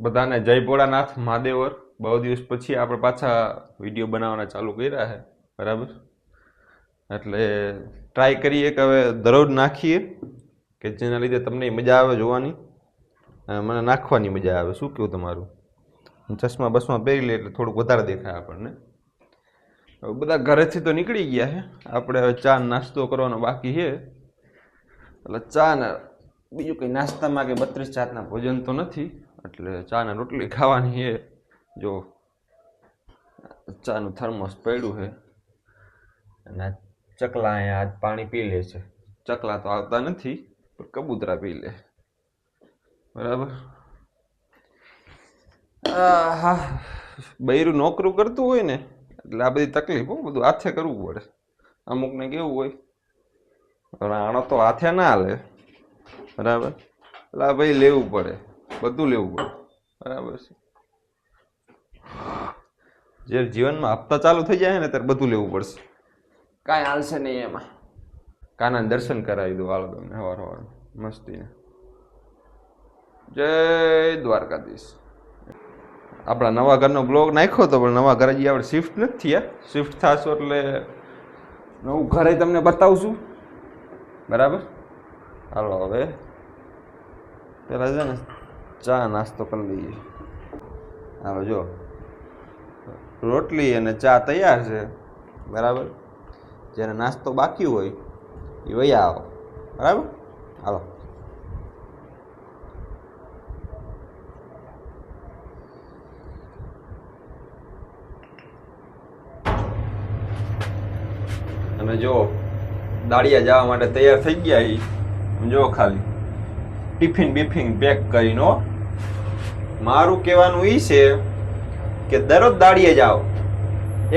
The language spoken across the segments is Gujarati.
બધાને જય ભોળાનાથ મહાદેવર. બહુ દિવસ પછી આપણે પાછા વિડીયો બનાવવાના ચાલુ કર્યા છે, બરાબર. એટલે ટ્રાય કરીએ કે હવે દરરોજ નાખીએ કે જેના લીધે તમને મજા આવે જોવાની અને મને નાખવાની મજા આવે. શું કહ્યું તમારું? ચશ્મા બસમાં પહેરી લે એટલે થોડુંક વધારે દેખાય આપણને. હવે બધા ઘરેથી તો નીકળી ગયા છે, આપણે હવે ચા નાસ્તો કરવાનો બાકી છે. એટલે ચા ને બીજું કંઈ નાસ્તામાં કે 32 જાતના ભોજન તો નથી, એટલે ચા ને રોટલી ખાવાની છે. જો ચાનું થર્મોસ પડ્યું છે અને ચકલા અહીંયા આજ પાણી પી લે છે. ચકલા તો આવતા નથી પણ કબૂતરા પી લે, બરાબર. હા, બૈરું નોકરું કરતું હોય ને એટલે આ બધી તકલીફ, બધું હાથે કરવું પડે. અમુકને કેવું હોય આણો તો હાથે ના હાલે, બરાબર. એટલે ભાઈ લેવું પડે, બધું લેવું પડે, બરાબર છે. જે જીવનમાં હપ્તા ચાલુ થઈ જાય ને ત્યારે બધું લેવું પડશે, કાંઈ હાલશે નહીં એમાં. કાના દર્શન કરાવી દો હાલો તમને સવાર સવાર મસ્તીને. જય દ્વારકાધીશ. આપણા નવા ઘરનો બ્લોગ નાખ્યો હતો પણ નવા ઘરે હજી આપણે શિફ્ટ નથી થયા. શિફ્ટ થશો એટલે નવું ઘરે તમને બતાવશું, બરાબર. હાલો હવે પેલા છે ને ચા નાસ્તો કરી લઈએ. હાલો જો રોટલી અને ચા તૈયાર છે, બરાબર. જેને નાસ્તો બાકી હોય એ વયા આવો, બરાબર. હાલો અને જો દાળિયા જવા માટે તૈયાર થઈ ગયા. એ જો ખાલી ટિફિન બિફિન પેક કરીને. મારું કહેવાનું એ છે કે દરરોજ દાળીએ જાઓ.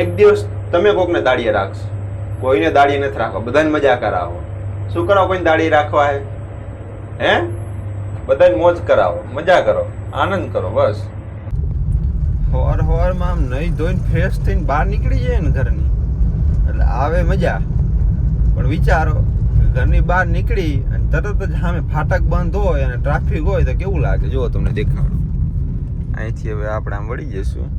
એક દિવસ તમે કોકને દાળીએ રાખશો, કોઈને દાળીએ નથી રાખવા, બધાને મજા કરાવો. શું કરો? કોઈને દાળીએ રાખવા હે? બધાને મોજ કરાવો, મજા કરો, આનંદ કરો, બસ. સવાર સવારમાં આમ નહીં ધોઈને ફ્રેશ થઈને બહાર નીકળી જાય ને ઘરની એટલે આવે મજા. પણ વિચારો ઘરની બહાર નીકળી અને તરત જ સામે ફાટક બંધ હોય અને ટ્રાફિક હોય તો કેવું લાગે? જો તમને દેખાડું. અહીંથી હવે આપણે આમ વળી જઈશું.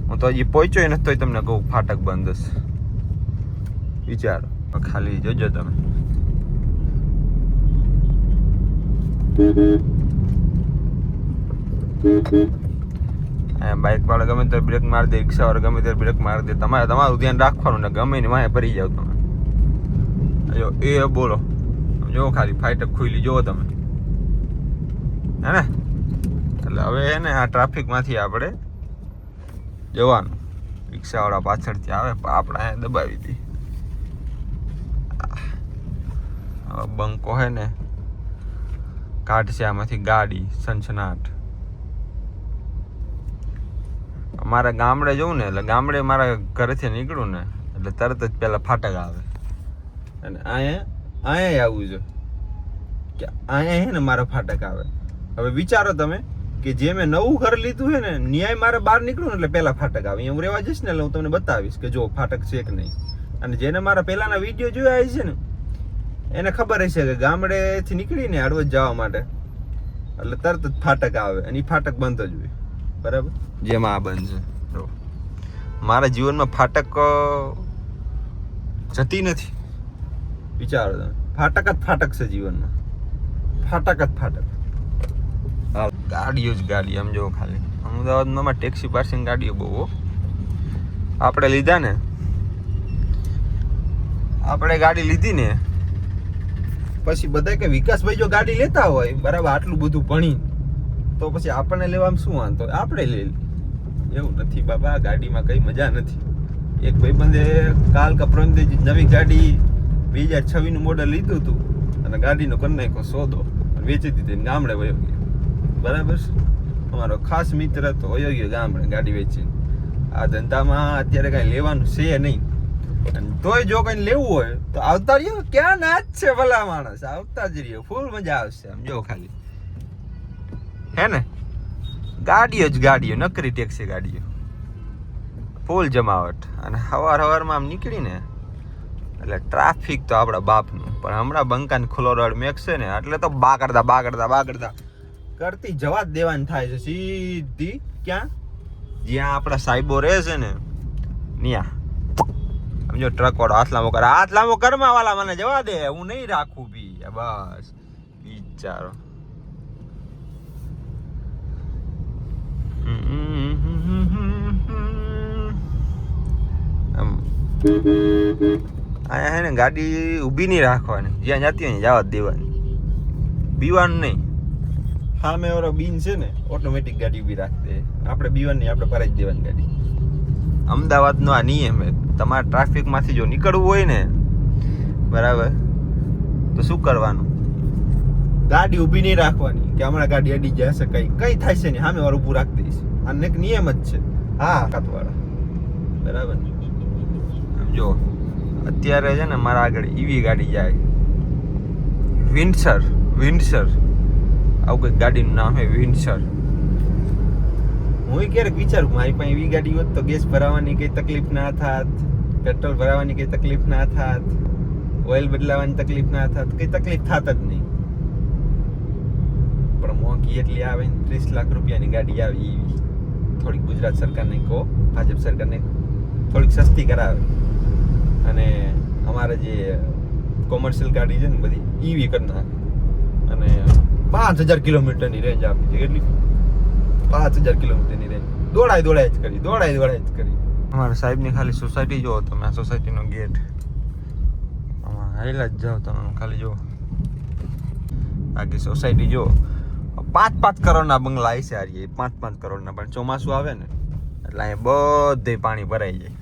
હું તો હજી પહોંચ્યો નથી તોય તમને કહું ફાટક બંધ હશે. વિચારો ખાલી, જોજો તમે. બાઇક વાળા ગમે ત્યારે બ્રેક મારી દે, રિક્ષા વાળા ગમે ત્યારે બ્રેક મારી દે. તમારું ધ્યાન રાખવાનું ને ગમે ને વાંહે ભરી જાવ તમે. જો એ બોલો, જો ખાલી ફાટક ખુલી જુઓ તમે, હે ને. એટલે હવે હે ને આ ટ્રાફિકમાંથી આપણે જવાનું. રિક્ષાવાળા પાછળથી આવે આપણે અહીંયા દબાવી દઈએ. હવે બંકો હે ને કાઢશે આમાંથી ગાડી સનસનાટ. મારા ગામડે જવું ને એટલે ગામડે મારા ઘરેથી નીકળું ને એટલે તરત જ પેલા ફાટક આવે. અને અહીંયા આવવું છે કે અહીંયા હે ને મારા ફાટક આવે. હવે વિચારો તમે કે જે મેં નવું ઘર લીધું છે ને ન્યાય મારે બહાર નીકળું ને એટલે પહેલા ફાટક આવે. અહીંયા હું રહેવા જઈશ ને એટલે હું તમને બતાવીશ કે જો ફાટક છે કે નહીં. અને જેને મારા પહેલાના વિડીયો જોયા છે ને એને ખબર હશે કે ગામડેથી નીકળીને હળવદ જવા માટે એટલે તરત જ ફાટક આવે અને એ ફાટક બંધ જ હોય, બરાબર. જેમાં આ બંધ છે. જો મારા જીવનમાં ફાટક જતી નથી. વિચારો તમે, ફાટક જ ફાટક છે જીવનમાં, ફાટક જ ફાટક. હા, ગાડીઓ જ ગાડી. આમ જો ખાલી અમદાવાદમાં ટેક્સી પાર્સિંગ ગાડીઓ બહુ. આપણે લીધા ને, આપણે ગાડી લીધી ને પછી બધા કે વિકાસભાઈ જો ગાડી લેતા હોય બરાબર આટલું બધું ભણી તો પછી આપણને લેવામાં શું વાંધો? આપણે લઈ લઈએ. એવું નથી બાબા, ગાડીમાં કઈ મજા નથી. એક ભાઈબંધે કાલ કે પરમ દિવસે નવી ગાડી 2026 મોડલ લીધું હતું અને ગાડીનો કરી નાખ્યો સોદો અને વેચી દીધી, ગામડે વયો ગયો, બરાબર. અમારો ખાસ મિત્ર તો વયો ગયો ગામડે ગાડી વેચીને. આ ધંધામાં અત્યારે કાંઈ લેવાનું છે નહીં. અને તોય જો કઈ લેવું હોય તો આવતા રહ્યો. ક્યાં નાચ છે ભલા માણસ, આવતા જ રહ્યો, ફૂલ મજા આવશે. આમ જો ખાલી, હે ને. ગાડીઓ જ ગાડીઓ, નકરી ટેક્સી ગાડીઓ, ફૂલ જમાવટ. અને સવારમાં આમ નીકળીને એટલે ટ્રાફિક તો આપણા બાપનું. પણ હમણાં બંકાને ખુલ્લો રોડ મેકશે ને એટલે તો બાગડતા કરતી જવા જ દેવાની થાય છે સીધી ક્યાં જ્યાં આપણા સાહેબો રહે છે ને ત્યાં સમજો ટ્રક વાળો હાથ લાંબો કરમાં વાળા મને જવા દે હું નહીં રાખું બી બસ બિચારો અહીંયા હે ને ગાડી ઊભી નહીં રાખવાની જ્યાં જતી હોય જવા જ દેવાની બીવાનું નહીં સામે વાળો બીન છે ને ઓટોમેટિક ગાડી ઊભી રાખશે આપણે બીવાનું નહીં આપણે ભરાઈ જ દેવાની ગાડી અમદાવાદનો આ નિયમ છે તમારે ટ્રાફિકમાંથી જો નીકળવું હોય ને બરાબર તો શું કરવાનું ગાડી ઊભી નહીં રાખવાની કે હમણાં ગાડી અડી જશે કઈ થાય છે ને સામે વાળું ઊભું રાખી દઈશ આને એક નિયમ જ છે હા કાતવાળા બરાબર આમ જો અત્યારે છે ને મારા આગળ ઈવી ગાડી જાય વિન્ડસર આવું કંઈક ગાડીનું નામ છે વિન્ડસર હું ક્યારેક વિચારું મારી પાસે એવી ગાડી હોત તો ગેસ ભરાવાની કઈ તકલીફ ના થાત પેટ્રોલ ભરાવાની કઈ તકલીફ ના થાત ઓઇલ બદલાવાની તકલીફ ના થાત કઈ તકલીફ થાત જ નહીં પણ મોંઘી એટલી આવે ને 30 લાખ રૂપિયાની ગાડી આવી એવી થોડીક ગુજરાત સરકારને કહો ભાજપ સરકારને થોડીક સસ્તી કરાવે અને અમારે જે કોમર્શિયલ ગાડી છે ને બધી ઈવી કરી નાખે અને 5000 કિલોમીટરની રેન્જ આપી છે કેટલી 5000 કિલોમીટરની રેન્જ દોડાય જ કરી અમારા સાહેબની ખાલી સોસાયટી જોવો તમે આ સોસાયટીનો ગેટ હાઈલા જ જાઓ તમે ખાલી જુઓ બાકી સોસાયટી જુઓ 5 કરોડના બંગલા આવી છે હારીએ 5 કરોડના પણ ચોમાસું આવે ને એટલે અહીંયા બધે પાણી ભરાઈ જાય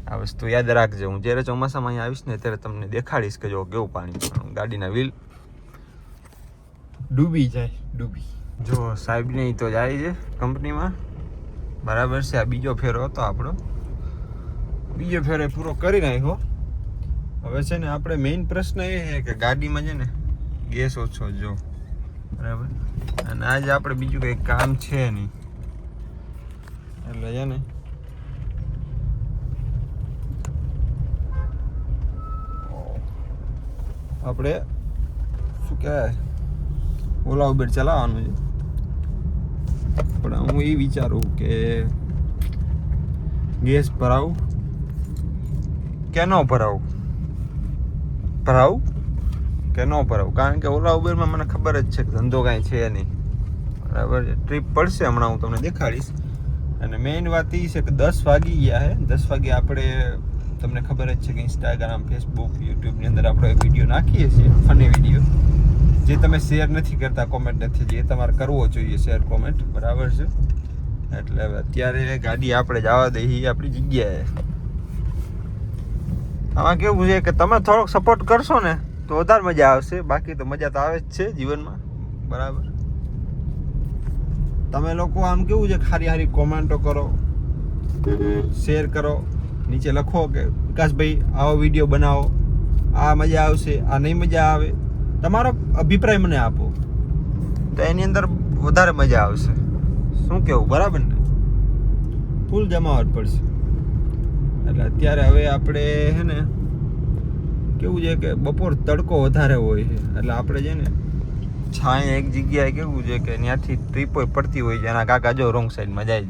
આ વસ્તુ યાદ રાખજો હું જ્યારે ચોમાસામાં અહીંયા આવીશ ને ત્યારે તમને દેખાડીશ કે જો કેવું પાણી ગાડીના વ્હીલ ડૂબી જો સાહેબ નહીં તો જાય છે કંપનીમાં બરાબર છે આ બીજો ફેરો હતો આપણો બીજો ફેરો પૂરો કરી નાખ્યો હવે છે ને આપણે મેઇન પ્રશ્ન એ છે કે ગાડીમાં છે ને ગેસ ઓછો જો બરાબર અને આજે આપણે બીજું કંઈ કામ છે નહીં એટલે છે ને આપણે શું કહેવાય ઓલા ઉબેર ચલાવવાનું છે પણ હું એ વિચારું કે ગેસ ભરાવું કે ન ભરાવું કારણ કે ઓલા ઉબેરમાં મને ખબર જ છે કે ધંધો કાંઈ છે નહીં બરાબર ટ્રીપ પડશે હમણાં હું તમને દેખાડીશ અને મેઇન વાત એ છે કે 10 વાગી ગયા છે 10 વાગે આપણે તમને ખબર જ છે કે ઇન્સ્ટાગ્રામ ફેસબુક યુટ્યુબની અંદર આપણે વિડીયો નાખીએ છીએ ફની વિડીયો જે તમે શેર નથી કરતા કોમેન્ટ નથી જે તમારે કરવો જોઈએ શેર કોમેન્ટ બરાબર છે એટલે હવે અત્યારે ગાડી આપણે જવા દઈએ આપણી જગ્યાએ આમાં કેવું છે કે તમે થોડોક સપોર્ટ કરશો ને તો વધારે મજા આવશે બાકી તો મજા તો આવે જ છે જીવનમાં બરાબર તમે લોકો આમ કેવું છે હારી કોમેન્ટો કરો શેર કરો નીચે લખો કે વિકાસભાઈ આવો વિડીયો બનાવો આ મજા આવશે આ નહીં મજા આવે તમારો અભિપ્રાય મને આપો તો એની અંદર વધારે મજા આવશે શું કેવું બરાબર ને ફૂલ જમાવટ પડશે એટલે અત્યારે હવે આપણે છે ને કેવું છે કે બપોર તડકો વધારે હોય છે એટલે આપણે છે ને છાંય એક જગ્યાએ કેવું છે કે ત્યાંથી ટ્રીપો પડતી હોય છે એના કાકા જો રોંગ સાઈડમાં જાય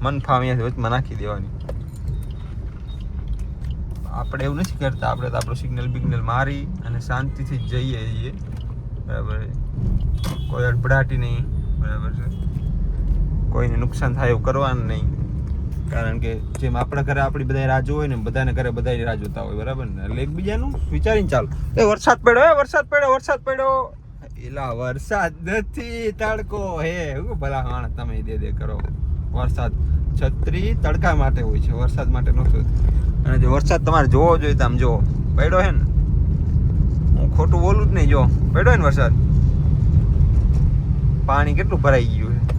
મન ફામ અહીંયાથી વચમાં નાખી દેવાની આપણે એવું નથી કરતા આપણે તો આપણું સિગ્નલ મારી અને શાંતિથી જ જઈએ છીએ બરાબર કોઈ અડભડાટી નહીં બરાબર છે કોઈને નુકસાન થાય એવું કરવાનું નહીં કારણ કે જેમ આપણા ઘરે આપણી બધા રાહ જોવે ને બધાને ઘરે બધા રાહ જોતા હોય બરાબર ને એટલે એકબીજાનું વિચારીને ચાલો વરસાદ પડ્યો એલા વરસાદ નથી તડકો હે હું ભલા માણસ તમે દે કરો વરસાદ છત્રી તડકા માટે હોય છે વરસાદ માટે નહોતો અને જો વરસાદ તમારે જોવો જોઈએ તો આમ જો પડ્યો હે ને હું ખોટું બોલું જ નહીં જો પડ્યો ને વરસાદ પાણી કેટલું ભરાઈ ગયું છે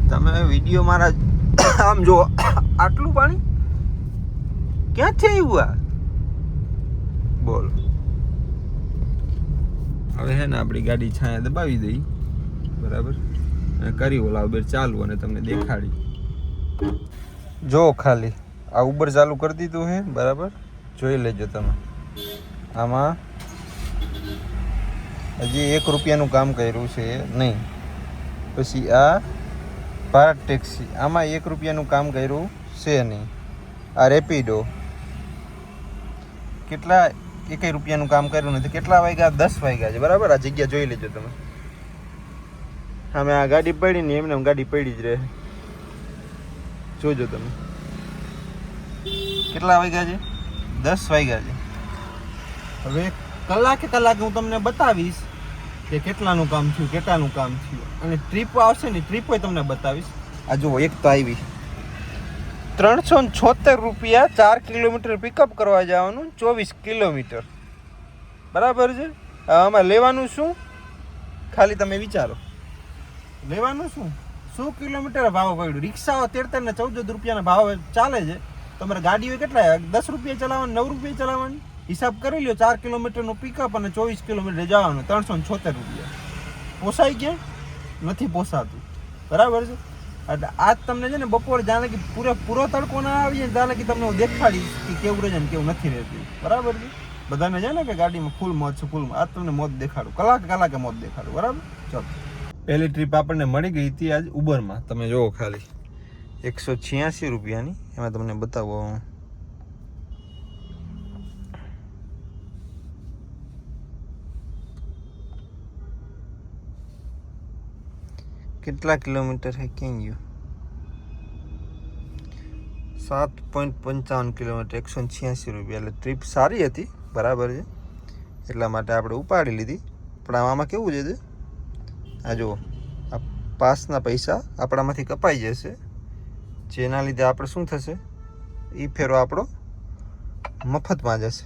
તમે વિડીયો મારા આમ જો આટલું પાણી ક્યાંથી આવ્યું આ બોલ હવે હે ને આપણી ગાડી છાંયા દબાવી દઈ બરાબર અને કરી ઓલા ઉબેર ચાલુ અને તમને દેખાડી જો ખાલી આ ઉબર ચાલુ કરી દીધું હે બરાબર જોઈ લેજો તમે આમાં હજી 1 રૂપિયાનું કામ કર્યું છે નહીં. પછી આ ભારત ટેક્સી, આમાં 1 રૂપિયાનું કામ કર્યું છે નહીં. આ રેપિડો કેટલા 1 રૂપિયાનું કામ કર્યું નથી. કેટલા વાગ્યા? 10 વાગ્યા છે બરાબર. આ જગ્યા જોઈ લેજો તમે. અમે આ ગાડી પડી ને એમને ગાડી પડી જ રહે. જોજો તમે કેટલા વાગ્યા છે? 10 વાગ્યા છે. હવે કલાકે હું તમને બતાવીશ કે કેટલાનું કામ થયું, કેટલાનું કામ થયું. અને ટ્રીપ આવશે ને, ટ્રીપ તમને બતાવીશ. આ જુઓ, એક તો આવી 376 રૂપિયા 4 કિલોમીટર પિકઅપ કરવા જવાનું, 24 કિલોમીટર બરાબર છે. આમાં લેવાનું શું? ખાલી તમે વિચારો, લેવાનું શું? 100 કિલોમીટર ભાવ પડ્યું. રિક્ષાઓ 13 ને 14 રૂપિયાના ભાવ ચાલે છે. તમારે ગાડીઓ કેટલા? 10 રૂપિયા ચલાવવાનું, 9 રૂપિયા ચલાવવાનું. હિસાબ કરી લો. 4 કિલોમીટરનું પિકઅપ અને 24 કિલોમીટર જવાનું, 376 રૂપિયા. પોસાય ક્યાં? નથી પોસાતું બરાબર છે. એટલે આજ તમને છે ને બપોર જાણે કે પૂરો તડકો ના આવી જાણે કે તમને હું દેખાડીશ કે કેવું રહે છે ને કેવું નથી રહેતું બરાબર છે. બધાને છે ને કે ગાડીમાં ફૂલ મોજ છે, ફૂલ. આજ તમને મોજ દેખાડું, કલાકે મોજ દેખાડું બરાબર. ચલો, પહેલી ટ્રીપ આપણને મળી ગઈ હતી આજ ઉબરમાં. તમે જુઓ ખાલી 186 રૂપિયાની. એમાં તમને બતાવો કેટલા કિલોમીટર છે. ક્યાં ગયું? 7.55 કિલોમીટર, 186 રૂપિયા. એટલે ટ્રીપ સારી હતી બરાબર છે. એટલા માટે આપણે ઉપાડી લીધી. પણ આમાં કેવું છે? આ જુઓ, આ પાસના પૈસા આપણામાંથી કપાઈ જશે, જેના લીધે આપણે શું થશે? એ ફેરો આપણો મફતમાં જશે.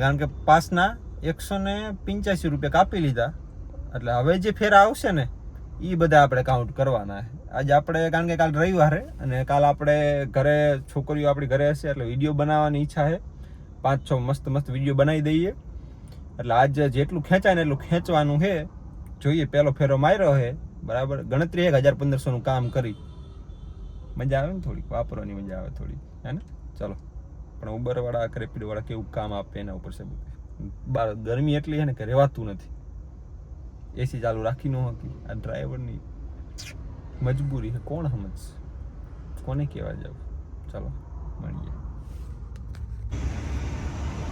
કારણ કે પાસના 185 રૂપિયા કાપી લીધા. એટલે હવે જે ફેરા આવશે ને એ બધા આપણે કાઉન્ટ કરવાના. આજે આપણે, કારણ કે કાલ રવિવારે અને કાલ આપણે ઘરે, છોકરીઓ આપણી ઘરે હશે એટલે વિડીયો બનાવવાની ઈચ્છા છે. 5-6 મસ્ત વિડીયો બનાવી દઈએ. એટલે આજે જેટલું ખેંચાય ને એટલું ખેંચવાનું છે. જોઈએ, પહેલો ફેરો માર્યો છે બરાબર. ગણતરી 1500નું કામ કરી મજા આવે ને, થોડીક વાપરવાની મજા આવે થોડી, હે ને. ચલો, પણ ઉબરવાળા, રેપિડોવાળા કેવું કામ આપે એના ઉપર છે. બાર ગરમી એટલી છે ને કે રહેવાતું નથી. એસી ચાલુ રાખી ન હતી. આ ડ્રાઈવરની મજબૂરી છે. કોણ સમજશે? કોને કહેવા જાવ? ચાલો મળીએ.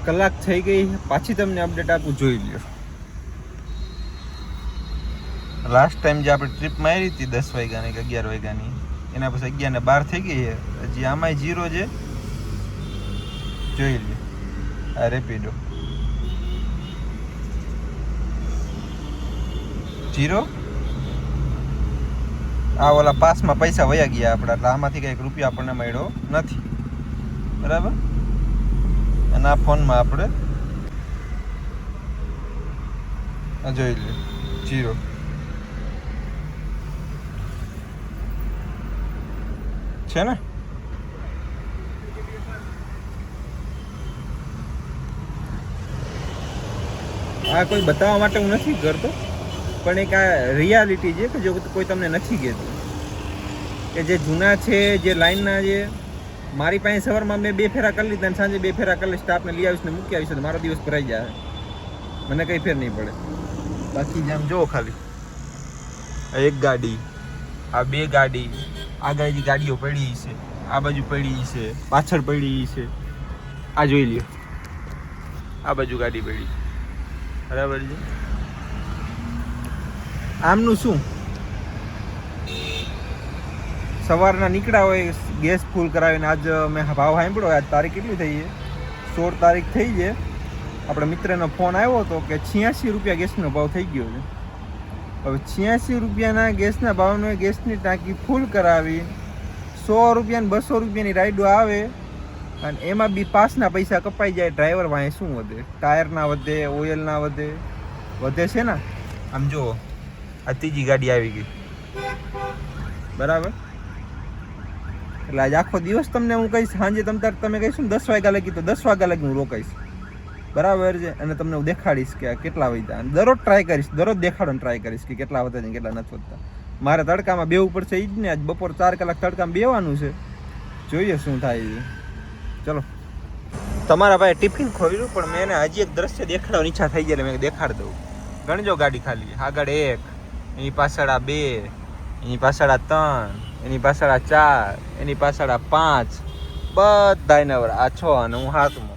કલાક થઈ ગઈ. પાછી તમને અપડેટ આપું, જોઈ લ્યો. લાસ્ટ ટાઈમ જે આપણે ટ્રીપ મારી હતી 10 વાગ્યાની કે 11 વાગ્યાની, એના પછી 11:12 થઈ ગઈ છે. હજી આમાંય 0 છે. જોઈ લ્યો, આ રેપિડો 0. આ ઓલા પાસમાં પૈસા વયા ગયા આપણા. એટલે આમાંથી કંઈક રૂપિયા આપણને મળ્યો નથી બરાબર. અને આ ફોનમાં આપણે જોઈ લે 0. છે ને? આ કોઈ બતાવવા માટે હું નથી કરતો, પણ એક આ રિયાલિટી છે કે જો કોઈ તમને નથી કહેતું કે જે જૂના છે, જે લાઈનના છે. મારી પાસે સવારમાં મેં 2 ફેરા કરી લીધા અને સાંજે 2 ફેરા કરી સ્ટાફને લઈ આવીશ ને મૂકી આવીશ તો મારો દિવસ ભરાઈ જાય. મને કંઈ ફેર નહીં પડે. બાકી જેમ જો ખાલી એક ગાડી, આ 2 ગાડી, આગળ ગાડીઓ પડી છે, આ બાજુ પડી છે, પાછળ પડી છે. આ જોઈ લ્યો, આ બાજુ ગાડી પડી બરાબર છે. આમનું શું? સવારના નીકળ્યા હોય, ગેસ ફૂલ કરાવીને. આજ મેં ભાવ સાંભળ્યો, આજ તારીખ કેટલી થઈ છે? 16 તારીખ થઈ છે. આપણા મિત્રનો ફોન આવ્યો હતો કે 86 રૂપિયા ગેસનો ભાવ થઈ ગયો છે. હવે 86 રૂપિયાના ગેસના ભાવનો ગેસની ટાંકી ફૂલ કરાવી 100 રૂપિયા ને 200 રૂપિયાની રાઈડો આવે અને એમાં બી પાસના પૈસા કપાઈ જાય. ડ્રાઈવર વાંહે શું વધે? ટાયરના વધે, ઓઇલના વધે છે ને. આમ જુઓ, આ ત્રીજી ગાડી આવી ગઈ બરાબર. એટલે આજે આખો દિવસ તમને હું કહીશ, સાંજે તમે કહીશું ને 10 વાગ્યા લગી, તો 10 વાગ્યા લગી હું રોકાઈશ બરાબર છે. અને તમને હું દેખાડીશ કે કેટલા વધ્યા. અને દરરોજ ટ્રાય કરીશ, દરરોજ દેખાડવાનું ટ્રાય કરીશ કે કેટલા વધે છે કેટલા નથી વધતા. મારે તડકામાં બેવું પડશે એ જ ને. આજ બપોર 4 કલાક તડકામાં બેવાનું છે. જોઈએ શું થાય. ચલો. તમારા ભાઈ ટિફિન ખોલ્યું પણ મેં એને હજી એક દ્રશ્ય દેખાડવાની ઈચ્છા થઈ ગઈ એટલે મેં દેખાડ દઉં. ગણજો ગાડી ખાલી. આગળ 1, એની પાછળ 2, એની પાછળ 3, એની પાછળ 4, એની પાછળ 5, બધા નવરા. આ 6 અને હું 7મો.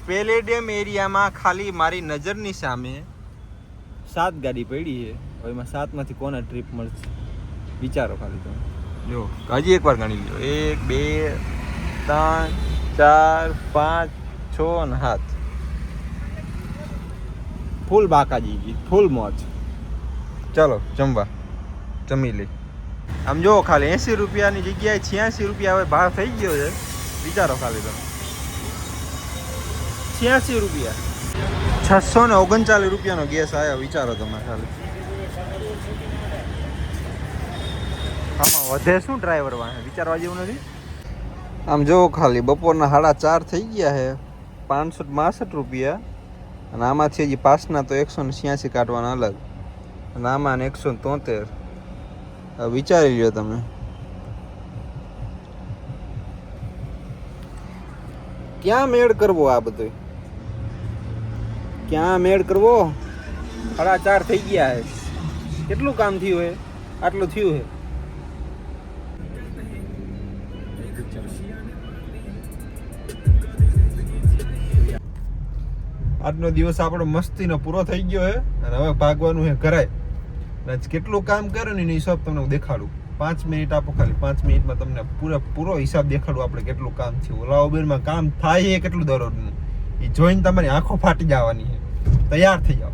પેલેડિયમ એરિયામાં ખાલી મારી નજરની સામે 7 ગાડી પડી છે. હવે એમાં 7માંથી કોને ટ્રીપ મળશે વિચારો ખાલી તમે. જો હજી એકવાર ગણી લો. 1, 2, 3, 4, 5, 6 અને 7. ફૂલ બાકાજી, ફૂલ મોજ. ચલો જમવા જમી લઈ. આમ જો ખાલી 80 રૂપિયાની જગ્યાએ 86 રૂપિયા હવે ભાવ થઈ ગયો છે. વિચારો ખાલી તમે. 86 રૂપિયા, 639 રૂપિયાનો ગેસ આવ્યો. વિચારો તમે ખાલી. આમાં વધે શું ડ્રાઈવર વાળા વિચારવા જેવું નથી. આમ જો ખાલી બપોરના 4:30 થઈ ગયા છે. 562 રૂપિયા અને આમાંથી હજી પાસના તો 186 કાઢવાના અલગ અને આમાં 173. વિચારી લ્યો તમે. ક્યાં મેળ કરવો આ બધો? ક્યાં મેળ કરવો? 4:30 થઈ ગયા છે. કેટલું કામ થયું હે? આટલું થયું હે. આજનો દિવસ આપણો મસ્તીનો પૂરો થઈ ગયો છે અને હવે ભાગવાનું છે ઘરે. કેટલું કામ કર્યું ને એનો હિસાબ તમને હું દેખાડું. 5 મિનિટ આપો ખાલી. 5 મિનિટમાં તમને પૂરો હિસાબ દેખાડું આપણે કેટલું કામ થયું. ઓલા ઉબેરમાં કામ થાય છે કેટલું દરરોજનું એ જોઈને તમારી આંખો ફાટી જવાની છે. તૈયાર થઈ જાઓ.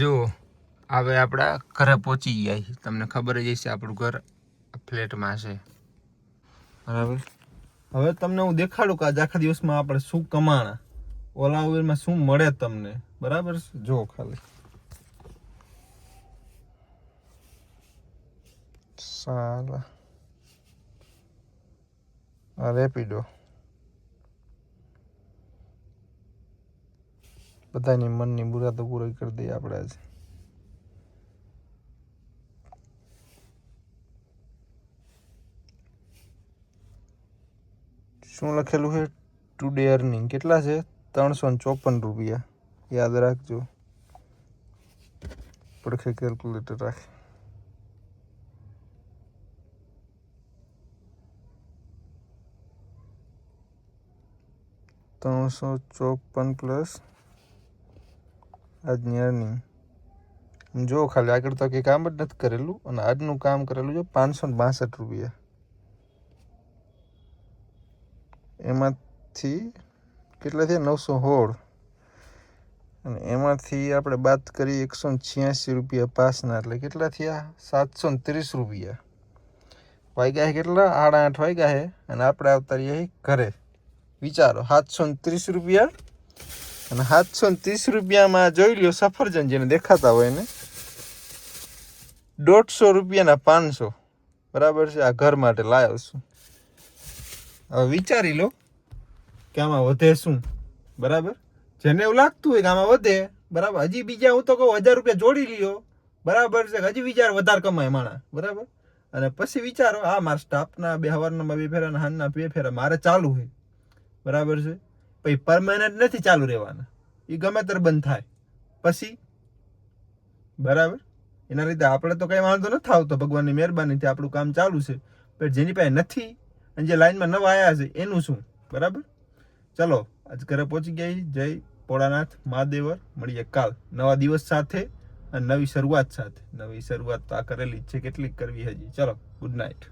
જો હવે આપણા ઘરે પહોંચી ગયા છીએ. તમને ખબર જ હશે આપણું ઘર ફ્લેટમાં છે. બરાબર. હવે તમને હું દેખાડું કે આજ આખા દિવસમાં આપણે શું કમાણા, ઓલા ઉબેરમાં શું મળે તમને. બરાબર છે. જો ખાલી સાલા આ રેપિડો બધાની મનની બુરા તો પૂરી કરી દઈએ આપણે આજે. શું લખેલું છે? ટુડે અર્નિંગ કેટલા છે? 354 રૂપિયા. યાદ રાખજો. પડખે કેલ્ક્યુલેટર રાખે. 354 પ્લસ આજની અર્નિંગ. જો ખાલી આગળ તો કંઈ કામ જ નથી કરેલું અને આજનું કામ કરેલું છે 562 રૂપિયા. એમાંથી કેટલા થયા? 916 અને એમાંથી આપણે બાદ કરી 186 રૂપિયા પાસના એટલે કેટલા થયા? 730 રૂપિયા. વાગ્યા છે કેટલા? 8:30 વાગ્યા છે અને આપણે આવતા રહીએ ઘરે. વિચારો 730 રૂપિયા અને 730 રૂપિયામાં જોઈ લ્યો સફરજન જેને દેખાતા હોય ને 150 રૂપિયાના 500. બરાબર છે. આ ઘર માટે લાવ્યો છું. હવે વિચારી લો કે આમાં વધે શું. બરાબર. જેને એવું લાગતું હોય કે આમાં વધે, બરાબર, હજી બીજા હું તો કહું 1000 રૂપિયા જોડી લ્યો. બરાબર છે. હજી વિચાર વધારે કમાય માણા. બરાબર. અને પછી વિચારો આ મારા સ્ટાફના સવારના 2 ફેરા અને સાંજના 2 ફેરા મારે ચાલુ છે. બરાબર છે. પછી પરમાનન્ટ નથી ચાલુ રહેવાના. એ ગમે ત્યારે બંધ થાય પછી. બરાબર. એના લીધે આપણે તો કંઈ વાંધો નથી આવતો. ભગવાનની મહેરબાનીથી આપણું કામ ચાલુ છે. પણ જેની પાસે નથી અને જે લાઈનમાં નવા આવ્યા છે એનું શું. બરાબર. ચલો આજ ઘરે પહોંચી ગયા. જય ભોળાનાથ મહાદેવર. મળીએ કાલ નવા દિવસ સાથે અને નવી શરૂઆત સાથે. નવી શરૂઆત તો આ કરેલી જ છે, કેટલીક કરવી હજી. ચલો ગુડ નાઇટ.